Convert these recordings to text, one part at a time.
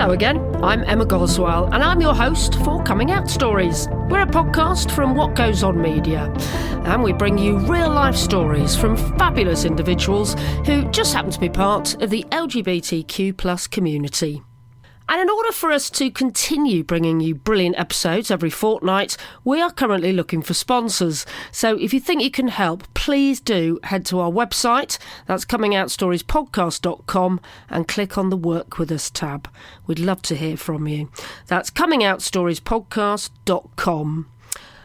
Hello again, I'm Emma Goswell and I'm your host for Coming Out Stories. We're a podcast from What Goes On Media and we bring you real life stories from fabulous individuals who just happen to be part of the LGBTQ+ community. And in order for us to continue bringing you brilliant episodes every fortnight, we are currently looking for sponsors. So if you think you can help, please do head to our website, that's comingoutStoriesPodcast.com, and click on the Work With Us tab. We'd love to hear from you. That's comingoutStoriesPodcast.com.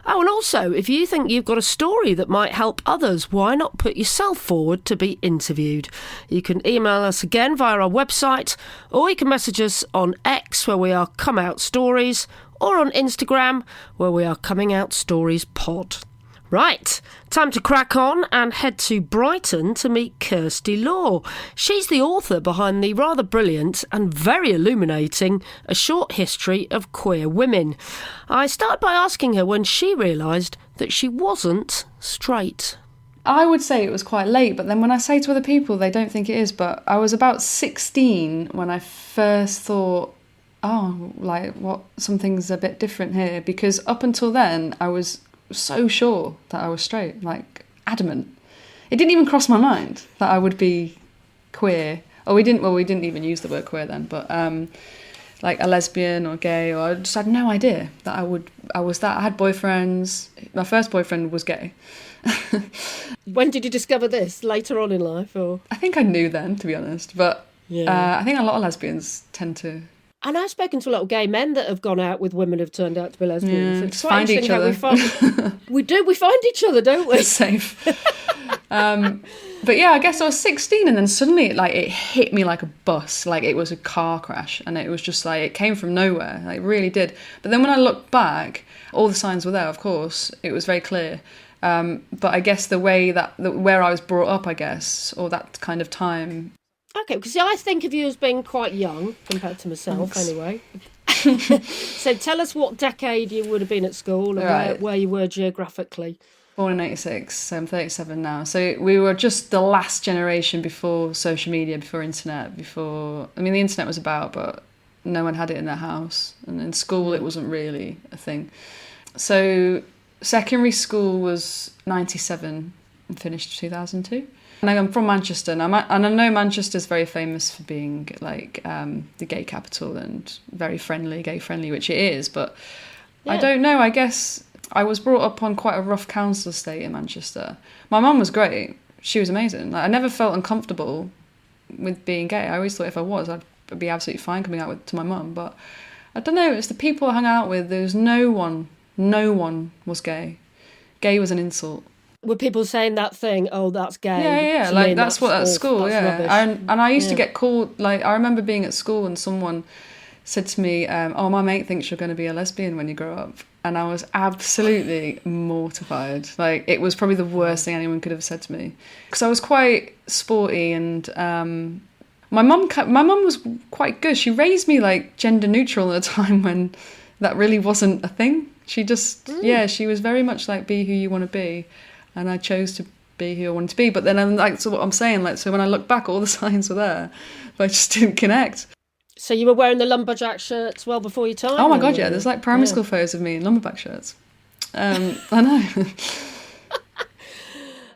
Oh, and also, if you think you've got a story that might help others, why not put yourself forward to be interviewed? You can email us again via our website, or you can message us on X, where we are Come Out Stories, or on Instagram, where we are Coming Out Stories Pod. Right, time to crack on and head to Brighton to meet Kirsty Loehr. She's the author behind the rather brilliant and very illuminating A Short History of Queer Women. I started by asking her when she realised that she wasn't straight. I would say it was quite late, but then when I say to other people, they don't think it is. But I was about 16 when I first thought, something's a bit different here. Because up until then, I was so sure that I was straight, like adamant. It didn't even cross my mind that I would be queer. We didn't even use the word queer then, but like a lesbian or gay, or I just had no idea that I was that. I had boyfriends. My first boyfriend was gay. When did you discover this? Later on in life, or? I think I knew then, to be honest, but I think a lot of lesbians tend to. And I've spoken to a lot of gay men that have gone out with women who've turned out to be lesbians. Yeah, it's just find each other. We find each other, don't we? It's safe. But yeah, I guess I was 16 and then suddenly it hit me like a bus, like it was a car crash, and it was just like, it came from nowhere, like it really did. But then when I look back, all the signs were there, of course, it was very clear. But I guess the way where I was brought up, I guess, or that kind of time. Okay, because I think of you as being quite young compared to myself. Thanks. Anyway. So tell us what decade you would have been at school and Right. where you were geographically. Born in 86, so I'm 37 now. So we were just the last generation before social media, before internet, the internet was about, but no one had it in their house. And in school, it wasn't really a thing. So secondary school was 97 and finished 2002. And I'm from Manchester, and I know Manchester's very famous for being like the gay capital and very friendly, gay friendly, which it is. But yeah. I don't know. I guess I was brought up on quite a rough council estate in Manchester. My mum was great; she was amazing. Like, I never felt uncomfortable with being gay. I always thought if I was, I'd be absolutely fine coming out to my mum. But I don't know. It's the people I hung out with. There was no one was gay. Gay was an insult. Were people saying that thing, oh, that's gay? Yeah, like that's what at school, yeah. And I used to get called, like, I remember being at school and someone said to me, my mate thinks you're going to be a lesbian when you grow up. And I was absolutely mortified. Like, it was probably the worst thing anyone could have said to me. Because I was quite sporty and my mum was quite good. She raised me, like, gender neutral at a time when that really wasn't a thing. She just, she was very much like, be who you want to be. And I chose to be who I wanted to be. But then I'm like, so what I'm saying, like, so when I look back, all the signs were there, but I just didn't connect. So you were wearing the lumberjack shirts well before your time? Oh my God, yeah. There's like primary school photos of me in lumberjack shirts. I know.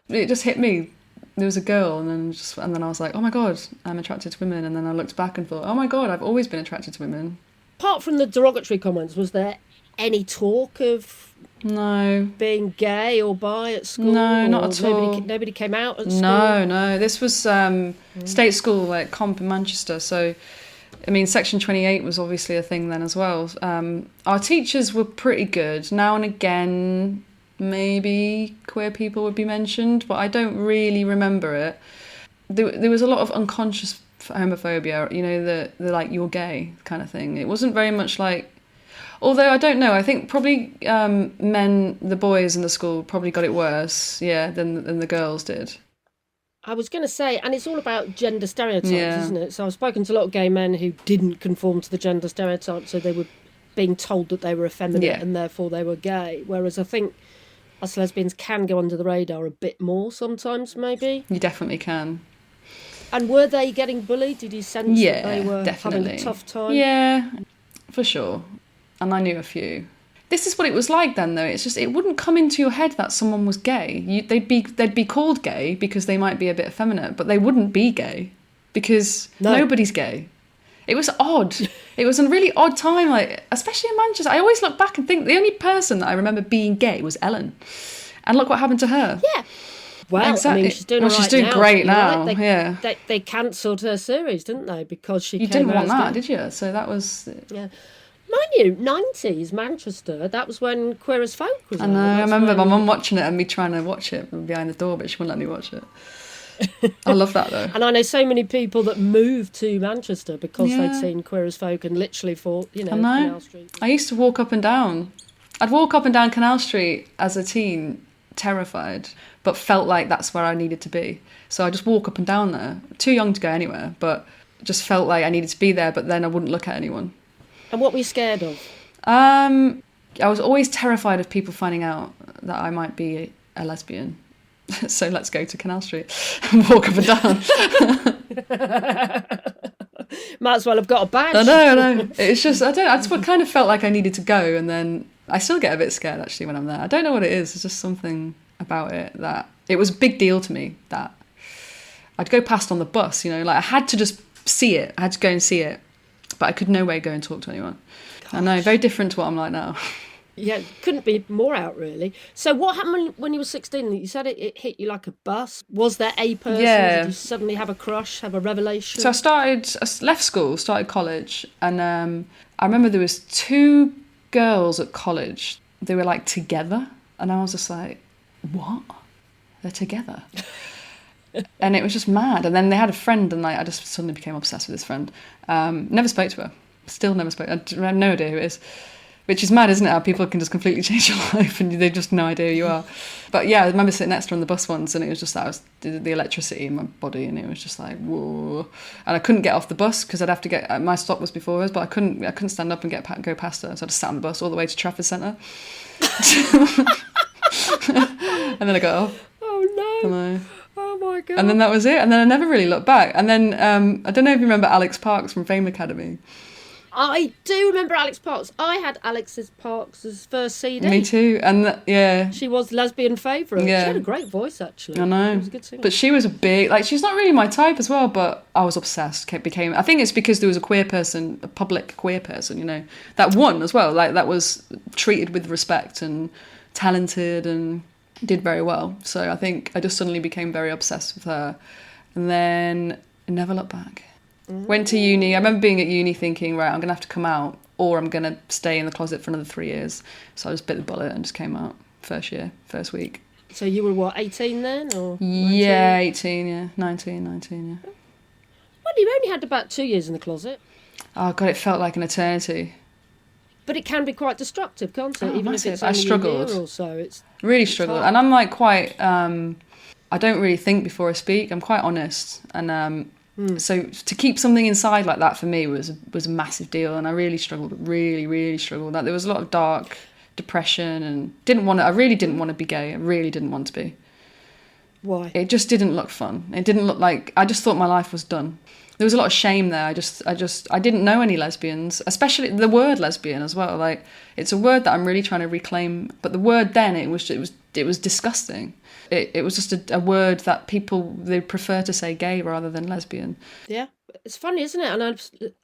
It just hit me. There was a girl, and then I was like, oh my God, I'm attracted to women. And then I looked back and thought, oh my God, I've always been attracted to women. Apart from the derogatory comments, was there any talk of being gay or bi at school? No, not at all. Nobody came out at school? No. This was state school, like comp in Manchester. So, I mean, Section 28 was obviously a thing then as well. Our teachers were pretty good. Now and again, maybe queer people would be mentioned, but I don't really remember it. There was a lot of unconscious homophobia, you know, the like, you're gay kind of thing. It wasn't very much like... Although, I don't know, I think probably the boys in the school probably got it worse, than the girls did. I was going to say, and it's all about gender stereotypes, isn't it? So I've spoken to a lot of gay men who didn't conform to the gender stereotypes, so they were being told that they were effeminate and therefore they were gay. Whereas I think us lesbians can go under the radar a bit more sometimes, maybe. You definitely can. And were they getting bullied? Did you sense that they were definitely having a tough time? Yeah, for sure. And I knew a few. This is what it was like then, though. It's just, it wouldn't come into your head that someone was gay. They'd be called gay because they might be a bit effeminate, but they wouldn't be gay because nobody's gay. It was odd. It was a really odd time, like, especially in Manchester. I always look back and think the only person that I remember being gay was Ellen. And look what happened to her. Yeah. Well, exactly. I mean, she's doing all right now. She's doing great now, yeah. They cancelled her series, didn't they? Because she You didn't want that, did you? So that was... Yeah. Mind you, 90s Manchester, that was when Queer as Folk was out. I know, I remember my mum watching it and me trying to watch it from behind the door, but she wouldn't let me watch it. I love that, though. And I know so many people that moved to Manchester because they'd seen Queer as Folk and literally thought, Canal Street. I used to walk up and down. I'd walk up and down Canal Street as a teen, terrified, but felt like that's where I needed to be. So I just walk up and down there. Too young to go anywhere, but just felt like I needed to be there, but then I wouldn't look at anyone. And what were you scared of? I was always terrified of people finding out that I might be a lesbian. So let's go to Canal Street and walk up and down. Might as well have got a badge. I know. It's just, I just kind of felt like I needed to go, and then I still get a bit scared actually when I'm there. I don't know what it is. It's just something about it that it was a big deal to me that I'd go past on the bus, like I had to just see it. I had to go and see it. But I could no way go and talk to anyone. Gosh. I know, very different to what I'm like now. Yeah, couldn't be more out, really. So what happened when you were 16? You said it hit you like a bus. Was there a person? Yeah. Did you suddenly have a crush, have a revelation? So I left school, started college, and I remember there was 2 girls at college. They were like together, and I was just like, what? They're together? And it was just mad. And then they had a friend, and I just suddenly became obsessed with this friend. Never spoke to her. Still never spoke. I have no idea who it is. Which is mad, isn't it? How people can just completely change your life and they've just no idea who you are. But yeah, I remember sitting next to her on the bus once, and it was just the electricity in my body, and it was just like, whoa. And I couldn't get off the bus because I'd have to get... My stop was before hers, but I couldn't stand up and go past her. So I just sat on the bus all the way to Trafford Centre. And then I got off. Oh, no. Oh my God. And then that was it. And then I never really looked back. And then I don't know if you remember Alex Parks from Fame Academy. I do remember Alex Parks. I had Alex's Parks' first CD. Me too. And yeah. She was lesbian favourite. Yeah. She had a great voice, actually. I know. She was a good singer. But she was a big... she's not really my type as well, but I was obsessed. I think it's because there was a queer person, a public queer person, that won as well. Like, that was treated with respect and talented and did very well. So I think I just suddenly became very obsessed with her. And then never looked back. Went to uni. I remember being at uni thinking, right, I'm going to have to come out or I'm going to stay in the closet for another 3 years. So I just bit the bullet and just came out first week. So you were, what, 18 then? Or 19? Yeah, 18, yeah. 19, yeah. Well, you only had about 2 years in the closet. Oh, God, it felt like an eternity. But it can be quite destructive, can't it? Oh, even massive. if it's only a year or so. It's really struggled. And I'm like quite... I don't really think before I speak. I'm quite honest. And... So to keep something inside like that for me was a massive deal, and I really struggled, really struggled. Like, there was a lot of dark depression, and I really didn't want to be gay. I really didn't want to be. Why? It just didn't look fun. It didn't look like... I just thought my life was done. There was a lot of shame there. I didn't know any lesbians, especially the word lesbian as well. Like, it's a word that I'm really trying to reclaim, but the word then it was disgusting. It was just a word that they prefer to say gay rather than lesbian. Yeah, it's funny, isn't it?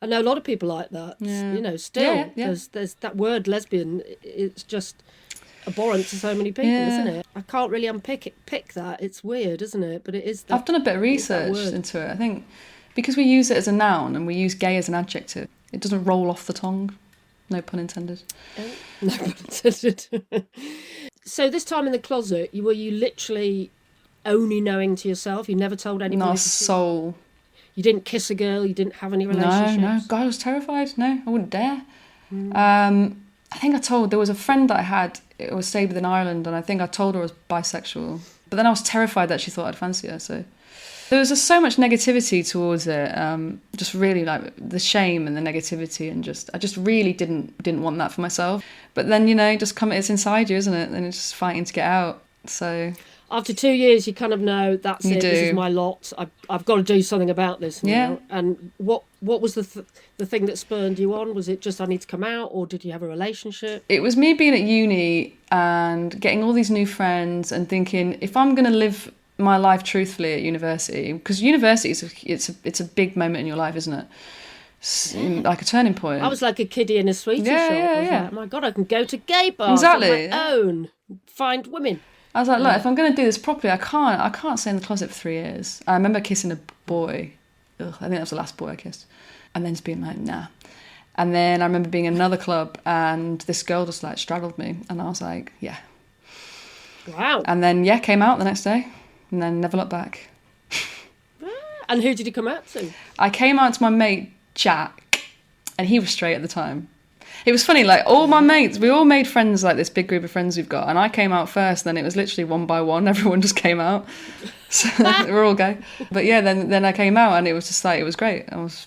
I know a lot of people like that. Yeah. Still, yeah. There's that word lesbian. It's just abhorrent to so many people, isn't it? I can't really pick that. It's weird, isn't it? But it is. I've done a bit of research into it. I think because we use it as a noun and we use gay as an adjective, it doesn't roll off the tongue. No pun intended. No pun intended. So this time in the closet, were you literally only knowing to yourself? You never told anybody? Not a soul. You didn't kiss a girl? You didn't have any relationships? No. God, I was terrified. No, I wouldn't dare. I think there was a friend that I had, it was stayed within Ireland, and I think I told her I was bisexual. But then I was terrified that she thought I'd fancy her, so... There was just so much negativity towards it, just really like the shame and the negativity, and I just really didn't want that for myself. But then, it's inside you, isn't it? And it's just fighting to get out. So After 2 years, you kind of know that's You it. do. This is my lot. I've got to do something about this now. Yeah. And what was the thing that spurred you on? Was it just I need to come out, or did you have a relationship? It was me being at uni and getting all these new friends and thinking, if I'm going to live my life truthfully at university, because university it's a big moment in your life, isn't it? Like a turning point. I was like a kiddie in a sweetie shop. I was like, my God, I can go to gay bars on my own, find women. I was like, look, if I'm going to do this properly, I can't stay in the closet for 3 years. I remember kissing a boy. I think that was the last boy I kissed. And then just being like, nah. And then I remember being in another club and this girl just like straddled me. And I was like, yeah. Wow. And then, came out the next day and then never looked back. And who did you come out to? I came out to my mate, Jack, and he was straight at the time. It was funny, like all my mates, we all made friends, like this big group of friends we've got, and I came out first, and then it was literally one by one, everyone just came out. So we're all gay. But yeah, then I came out and it was just like, it was great. I was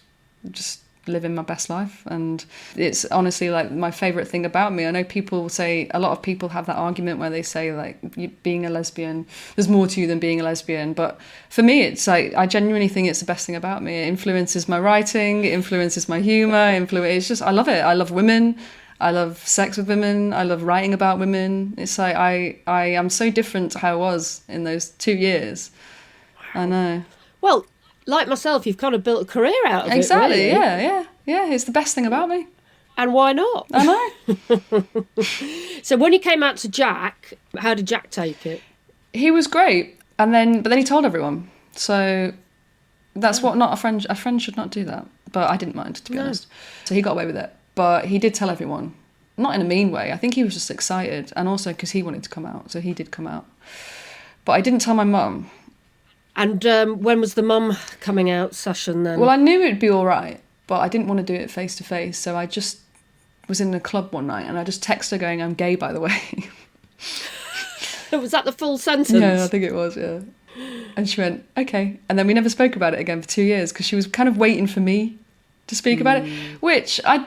just living my best life, and it's honestly like my favourite thing about me. I know people say, a lot of people have that argument where they say like, being a lesbian, there's more to you than being a lesbian, but for me it's like, I genuinely think it's the best thing about me. It influences my writing, it influences my humour, it's just, I love it. I love women, I love sex with women, I love writing about women. It's like I am so different to how I was in those 2 years. Wow. I know. Well, like myself, you've kind of built a career out of exactly, it, really. Yeah, it's the best thing about me. And why not? I know. So when you came out to Jack, how did Jack take it? He was great, but then he told everyone. So that's what a friend should not do that. But I didn't mind, to be honest. So he got away with it. But he did tell everyone, not in a mean way. I think he was just excited, and also because he wanted to come out, so he did come out. But I didn't tell my mum. And when was the mum coming out session then? Well, I knew it'd be all right, but I didn't want to do it face to face. So I just was in a club one night and I just texted her going, I'm gay, by the way. Was that the full sentence? Yeah, I think it was, yeah. And she went, okay. And then we never spoke about it again for 2 years because she was kind of waiting for me to speak about it, which I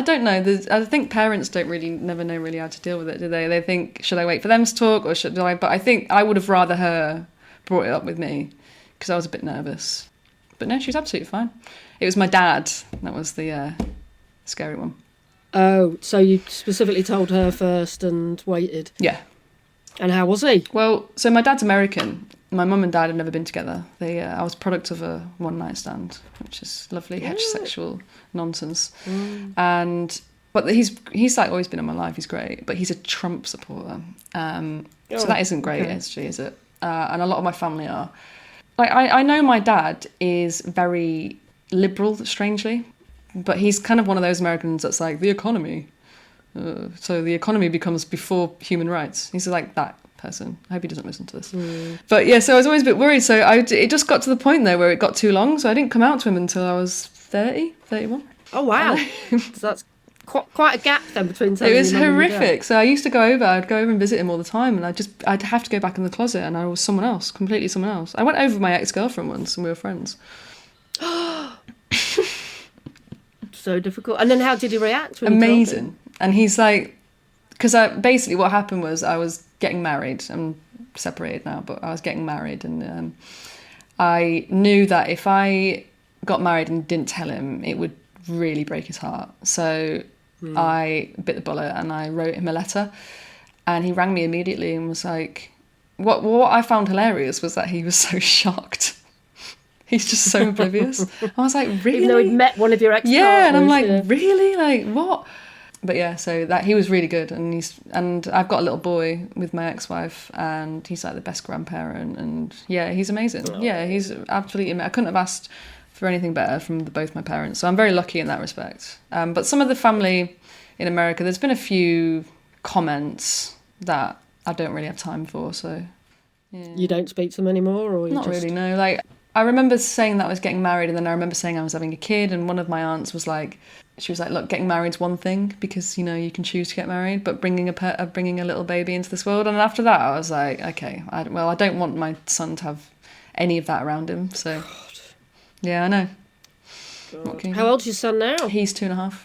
don't know. I think parents never know really how to deal with it, do they? They think, should I wait for them to talk or should I? But I think I would have rather her brought it up with me because I was a bit nervous. But no, she was absolutely fine. It was my dad that was the scary one. Oh, so you specifically told her first and waited? Yeah. And how was he? Well, so my dad's American. My mum and dad had never been together. I was product of a one-night stand, which is lovely heterosexual nonsense. But he's like always been in my life. He's great, but he's a Trump supporter. So that isn't great, actually, is it? And a lot of my family are. Like I know my dad is very liberal, strangely, but he's kind of one of those Americans that's like the economy. So the economy becomes before human rights. He's like that person. I hope he doesn't listen to this. But yeah, so I was always a bit worried. So it just got to the point there where it got too long. So I didn't come out to him until I was 31. Oh, wow. So that's quite a gap then between. It was horrific. So I used to I'd go over and visit him all the time, and I'd have to go back in the closet, and I was someone else, completely someone else. I went over with my ex-girlfriend once, and we were friends. So difficult. And then how did he react? When Amazing. And he's like, because basically what happened was I was getting married. I'm separated now, but I was getting married, and I knew that if I got married and didn't tell him, it would really break his heart. So I bit the bullet and I wrote him a letter, and he rang me immediately and was like, what I found hilarious was that he was so shocked. He's just so oblivious. I was like, really? Even though he'd met one of your ex-partners. Yeah, and I'm like, really? Like, what? But yeah, so that he was really good, and I've got a little boy with my ex-wife, and he's like the best grandparent, and yeah, he's amazing. Oh. Yeah, he's absolutely. I couldn't have asked for anything better from both my parents, so I'm very lucky in that respect. But some of the family in America, there's been a few comments that I don't really have time for. So yeah. You don't speak to them anymore, or not really? No, like. I remember saying that I was getting married, and then I remember saying I was having a kid, and one of my aunts was like, look, getting married's one thing because, you can choose to get married, but bringing a little baby into this world. And after that, I was like, okay, I don't want my son to have any of that around him. So, yeah, I know. How old's your son now? He's 2.5.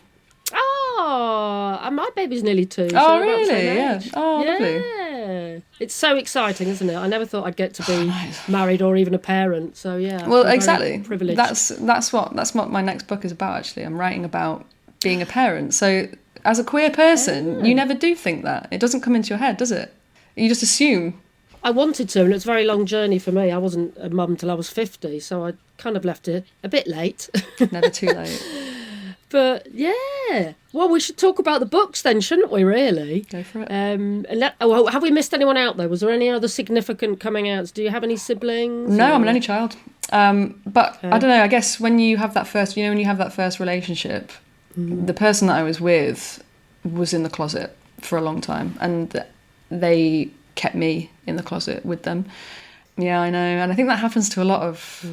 Oh, and my baby's nearly 2. Oh, really? Yeah. Oh, yeah. Lovely. definitely. It's so exciting, isn't it? I never thought I'd get to be married or even a parent. So yeah. Well, exactly. Privileged. That's what my next book is about. Actually, I'm writing about being a parent. So as a queer person, you never do think that. It doesn't come into your head, does it? You just assume. I wanted to, and it's a very long journey for me. I wasn't a mum till I was 50, so I kind of left it a bit late. Never too late. But yeah, well, we should talk about the books then, shouldn't we? Really, go for it. Have we missed anyone out though? Was there any other significant coming outs? Do you have any siblings? No, I'm an only child. But I don't know. I guess when you have that first, when you have that first relationship, the person that I was with was in the closet for a long time, and they kept me in the closet with them. Yeah, I know, and I think that happens to a lot of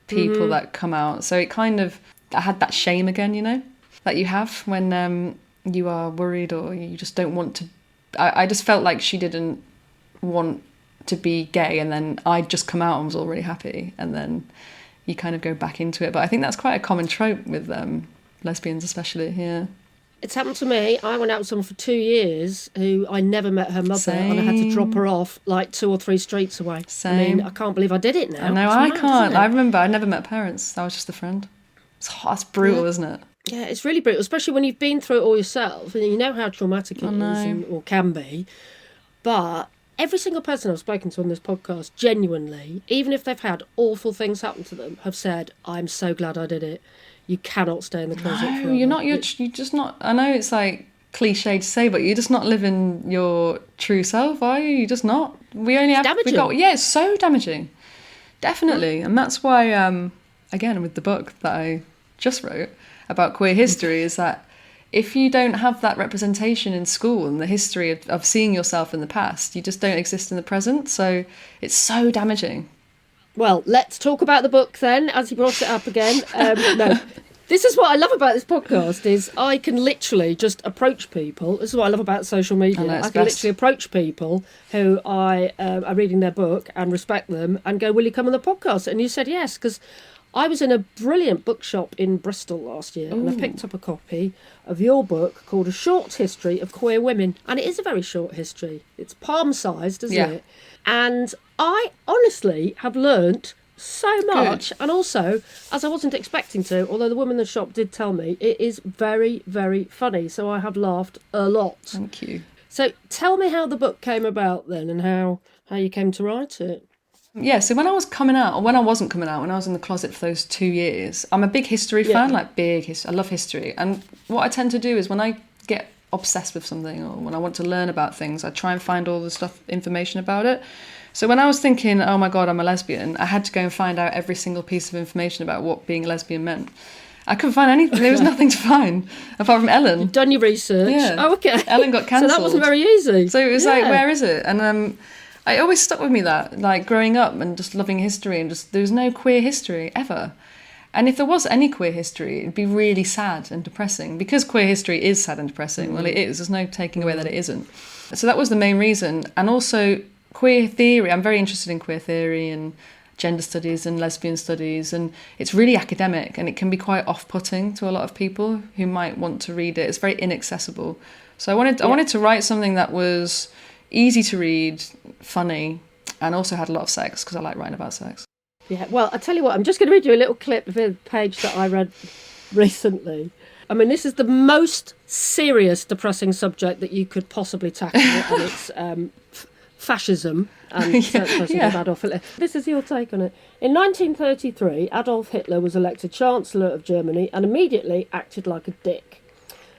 people that come out. So it kind of. I had that shame again, that you have when you are worried or you just don't want to. I just felt like she didn't want to be gay, and then I'd just come out and was already happy, and then you kind of go back into it. But I think that's quite a common trope with lesbians especially, yeah. It's happened to me. I went out with someone for 2 years who I never met her mother. Same. And I had to drop her off like 2 or 3 streets away. Same. I mean, I can't believe I did it now. No, I can't. I remember I never met parents. I was just a friend. It's brutal, isn't it? Yeah, it's really brutal, especially when you've been through it all yourself and you know how traumatic it is or can be. But every single person I've spoken to on this podcast, genuinely, even if they've had awful things happen to them, have said, I'm so glad I did it. You cannot stay in the closet forever. No, you're just not... I know it's like cliche to say, but you're just not living your true self, are you? You're just not. Damaging. It's so damaging. Definitely. And that's why, again, with the book that I just wrote about queer history, is that if you don't have that representation in school and the history of seeing yourself in the past, you just don't exist in the present. So it's so damaging. Well, let's talk about the book then, as you brought it up again. No, this is what I love about this podcast, is I can literally just approach people. This is what I love about social media. I can literally approach people who are reading their book and respect them and go, will you come on the podcast? And you said yes, because I was in a brilliant bookshop in Bristol last year and I picked up a copy of your book called A Short History of Queer Women. And it is a very short history. It's palm-sized, isn't it? And I honestly have learnt so much. Good. And also, as I wasn't expecting to, although the woman in the shop did tell me, it is very, very funny. So I have laughed a lot. Thank you. So tell me how the book came about then and how you came to write it. Yeah, so when I was coming out, or when I wasn't coming out, when I was in the closet for those 2 years, I'm a big history fan, like big history. I love history. And what I tend to do is when I get obsessed with something or when I want to learn about things, I try and find all the information about it. So when I was thinking, oh my God, I'm a lesbian, I had to go and find out every single piece of information about what being a lesbian meant. I couldn't find anything. There was nothing to find apart from Ellen. You've done your research. Yeah. Oh, okay. Ellen got cancelled. So that wasn't very easy. So it was like, where is it? And it always stuck with me that, like, growing up and just loving history and just, there was no queer history ever. And if there was any queer history, it'd be really sad and depressing. Because queer history is sad and depressing, well, it is. There's no taking away that it isn't. So that was the main reason. And also, queer theory, I'm very interested in queer theory and gender studies and lesbian studies. And it's really academic and it can be quite off-putting to a lot of people who might want to read it. It's very inaccessible. So I wanted to write something that was easy to read, funny, and also had a lot of sex, because I like writing about sex. Yeah, well, I tell you what, I'm just going to read you a little clip of a page that I read recently. I mean, this is the most serious, depressing subject that you could possibly tackle, and it's fascism and of Adolf Hitler. This is your take on it. In 1933, Adolf Hitler was elected Chancellor of Germany and immediately acted like a dick.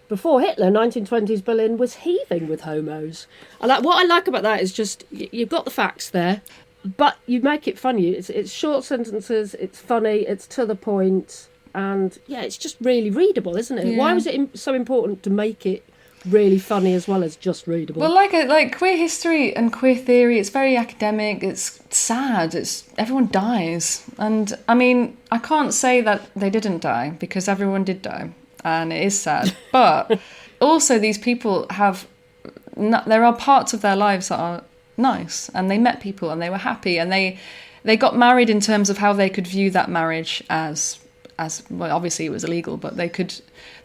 Before Hitler, 1920s Berlin was heaving with homos. What I like about that is just, you've got the facts there, but you make it funny. It's short sentences, it's funny, it's to the point, and it's just really readable, isn't it? Yeah. Why was it so important to make it really funny as well as just readable? Well, like queer history and queer theory, it's very academic, it's sad, everyone dies. And I mean, I can't say that they didn't die, because everyone did die. And it is sad. But also these people there are parts of their lives that are nice, and they met people and they were happy, and they got married in terms of how they could view that marriage as well, obviously it was illegal, but they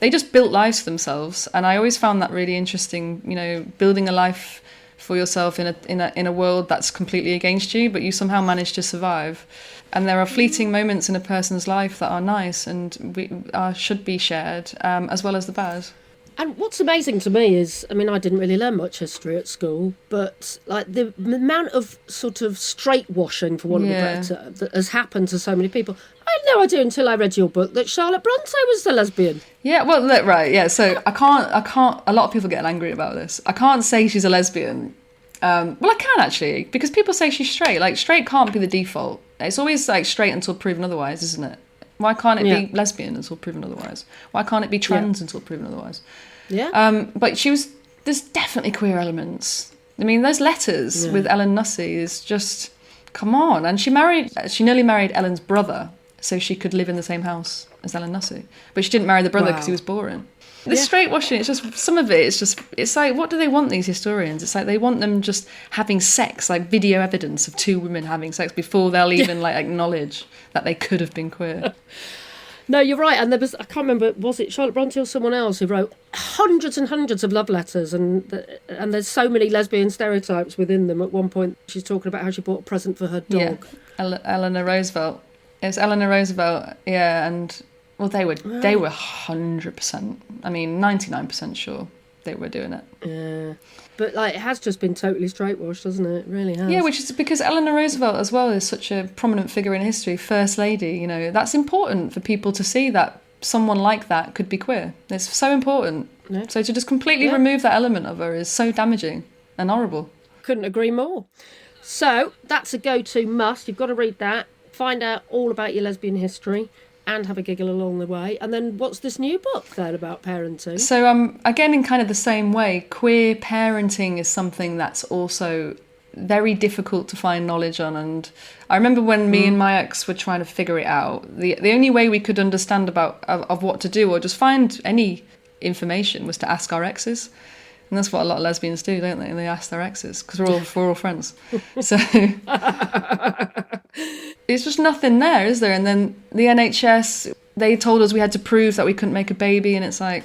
just built lives for themselves. And I always found that really interesting, building a life for yourself in a world that's completely against you, but you somehow manage to survive. And there are fleeting moments in a person's life that are nice and should be shared, as well as the bad. And what's amazing to me is, I mean, I didn't really learn much history at school, but like the amount of sort of straight washing, for want of a better, that has happened to so many people. I had no idea until I read your book that Charlotte Bronte was a lesbian. Yeah, well, look, right, yeah. So I can't. A lot of people get angry about this. I can't say she's a lesbian. Well, I can actually, because people say she's straight. Like, straight can't be the default. It's always like straight until proven otherwise, isn't it? Why can't it be lesbian until proven otherwise? Why can't it be trans until proven otherwise? Yeah. But there's definitely queer elements. I mean, those letters with Ellen Nussey is just, come on. And she nearly married Ellen's brother so she could live in the same house as Ellen Nussey. But she didn't marry the brother because he was boring. This straight washing, it's just, some of it, it's like, what do they want, these historians? It's like they want them just having sex, like video evidence of two women having sex before they'll even like acknowledge that they could have been queer. No, you're right. And there was, I can't remember, was it Charlotte Bronte or someone else who wrote hundreds and hundreds of love letters, and there's so many lesbian stereotypes within them. At one point, she's talking about how she bought a present for her dog. Yeah, Eleanor Roosevelt. It's Eleanor Roosevelt, yeah, and well, they were 100%. I mean, 99% sure they were doing it. Yeah. But like, it has just been totally straightwashed, hasn't it? It really has. Yeah, which is because Eleanor Roosevelt as well is such a prominent figure in history, First Lady, you know. That's important for people to see that someone like that could be queer. It's so important. Yeah. So to just completely remove that element of her is so damaging and horrible. Couldn't agree more. So that's a go-to must. You've got to read that, find out all about your lesbian history, and have a giggle along the way. And then what's this new book then about parenting? So again, in kind of the same way, queer parenting is something that's also very difficult to find knowledge on. And I remember when me and my ex were trying to figure it out, the only way we could understand of what to do or just find any information was to ask our exes. And that's what a lot of lesbians do, don't they? They ask their exes because we're all friends. So it's just nothing there, is there? And then the NHS, they told us we had to prove that we couldn't make a baby, and it's like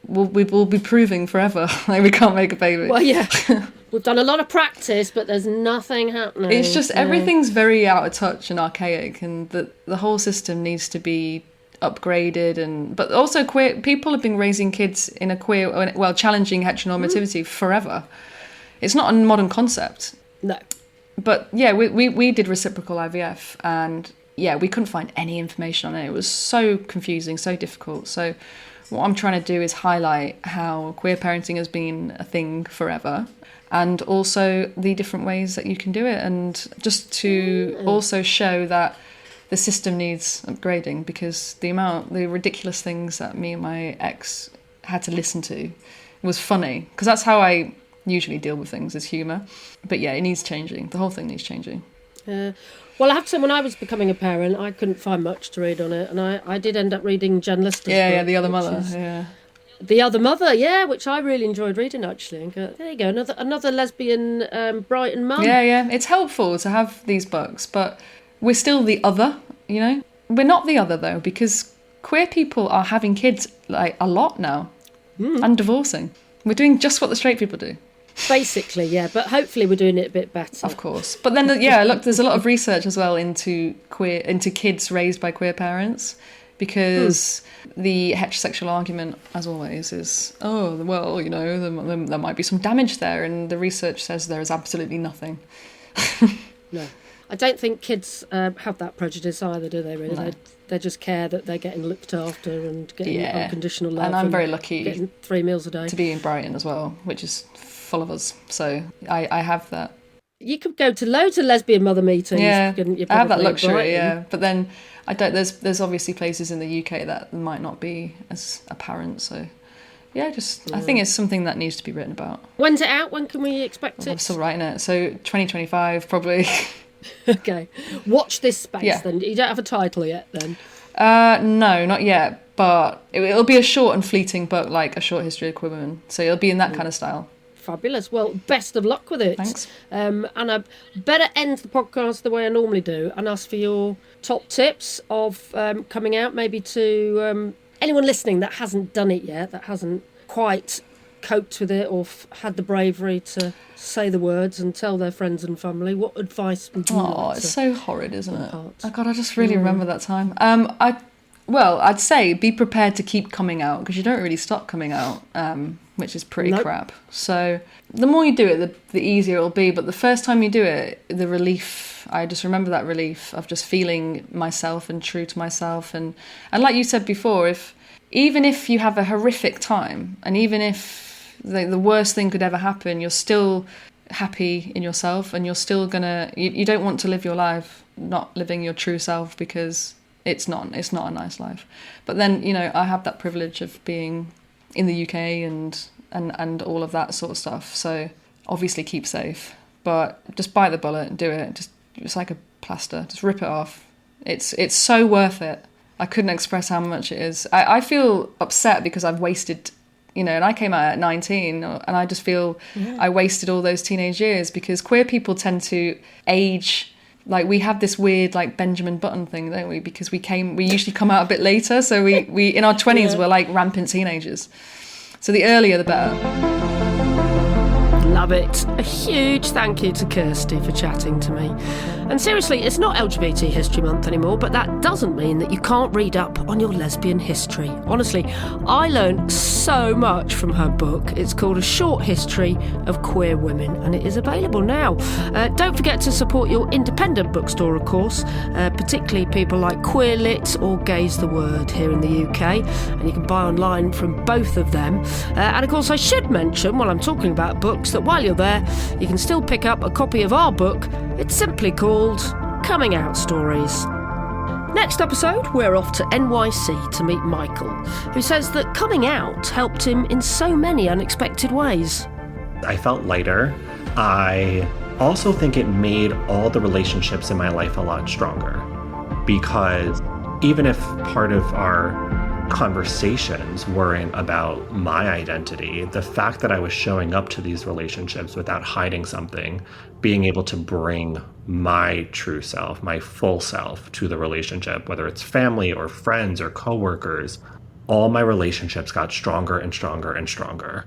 we'll be proving forever like we can't make a baby. Well, yeah, we've done a lot of practice, but there's nothing happening. It's just everything's very out of touch and archaic, and the whole system needs to be upgraded. But also, queer people have been raising kids in a queer, well, challenging heteronormativity forever. It's not a modern concept. No. But yeah, we did reciprocal IVF, and yeah, we couldn't find any information on it. It was so confusing, so difficult. So what I'm trying to do is highlight how queer parenting has been a thing forever, and also the different ways that you can do it, and just to also show that the system needs upgrading, because the ridiculous things that me and my ex had to listen to was funny, because that's how I usually deal with things, is humour. But yeah, it needs changing. The whole thing needs changing. Well, I have to say, when I was becoming a parent, I couldn't find much to read on it, and I did end up reading Jen Lister's book. Yeah, The Other Mother, The Other Mother, yeah, which I really enjoyed reading, actually. There you go, another lesbian Brighton mum. Yeah, it's helpful to have these books, but we're still the other, you know? We're not the other, though, because queer people are having kids, like, a lot now, and divorcing. We're doing just what the straight people do. Basically, yeah, but hopefully we're doing it a bit better. Of course. But then, yeah, look, there's a lot of research as well into kids raised by queer parents, because the heterosexual argument, as always, is, oh, well, you know, there might be some damage there, and the research says there is absolutely nothing. No. I don't think kids have that prejudice either, do they, really? No. They just care that they're getting looked after and getting unconditional love. And I'm very lucky getting 3 meals a day. To be in Brighton as well, which is full of us. So I have that. You could go to loads of lesbian mother meetings. Yeah, I have that luxury, yeah. But then I don't. There's obviously places in the UK that might not be as apparent, so... Yeah, I think it's something that needs to be written about. When's it out? When can we expect it? I'm still writing it, so 2025 probably. Okay. Watch this space then. You don't have a title yet then? No, not yet. But it'll be a short and fleeting book, like A Short History of Queer Women. So it'll be in that kind of style. Fabulous. Well, best of luck with it. Thanks. And I better end the podcast the way I normally do and ask for your top tips of coming out, maybe to anyone listening that hasn't done it yet, that hasn't quite coped with it or had the bravery to say the words and tell their friends and family, what advice would you like it's so horrid, isn't it? impart? Oh God, I just really remember that time. I'd say be prepared to keep coming out, because you don't really stop coming out, which is pretty crap. So the more you do it, the easier it'll be. But the first time you do it, the relief, I just remember that relief of just feeling myself and true to myself. And like you said before, even if you have a horrific time, and even if the worst thing could ever happen, you're still happy in yourself, and you're still you don't want to live your life not living your true self, because it's not a nice life. But then, I have that privilege of being in the UK and all of that sort of stuff. So obviously keep safe, but just bite the bullet and do it. It's like a plaster. Just rip it off. It's so worth it. I couldn't express how much it is. I feel upset because I've wasted, and I came out at 19, and I just feel I wasted all those teenage years, because queer people tend to age. Like, we have this weird, like, Benjamin Button thing, don't we? Because we usually come out a bit later. So we in our 20s, we're like rampant teenagers. So the earlier, the better. Love it. A huge thank you to Kirsty for chatting to me. And seriously, it's not LGBT History Month anymore, but that doesn't mean that you can't read up on your lesbian history. Honestly, I learned so much from her book. It's called A Short History of Queer Women, and it is available now. Don't forget to support your independent bookstore, of course, particularly people like Queer Lit or Gaze the Word here in the UK, and you can buy online from both of them. And of course, I should mention, while I'm talking about books, that while you're there, you can still pick up a copy of our book. It's simply called Coming Out Stories. Next episode, we're off to NYC to meet Michael, who says that coming out helped him in so many unexpected ways. I felt lighter. I also think it made all the relationships in my life a lot stronger, because even if part of our conversations weren't about my identity, the fact that I was showing up to these relationships without hiding something, being able to bring my true self, my full self to the relationship, whether it's family or friends or coworkers, all my relationships got stronger and stronger and stronger.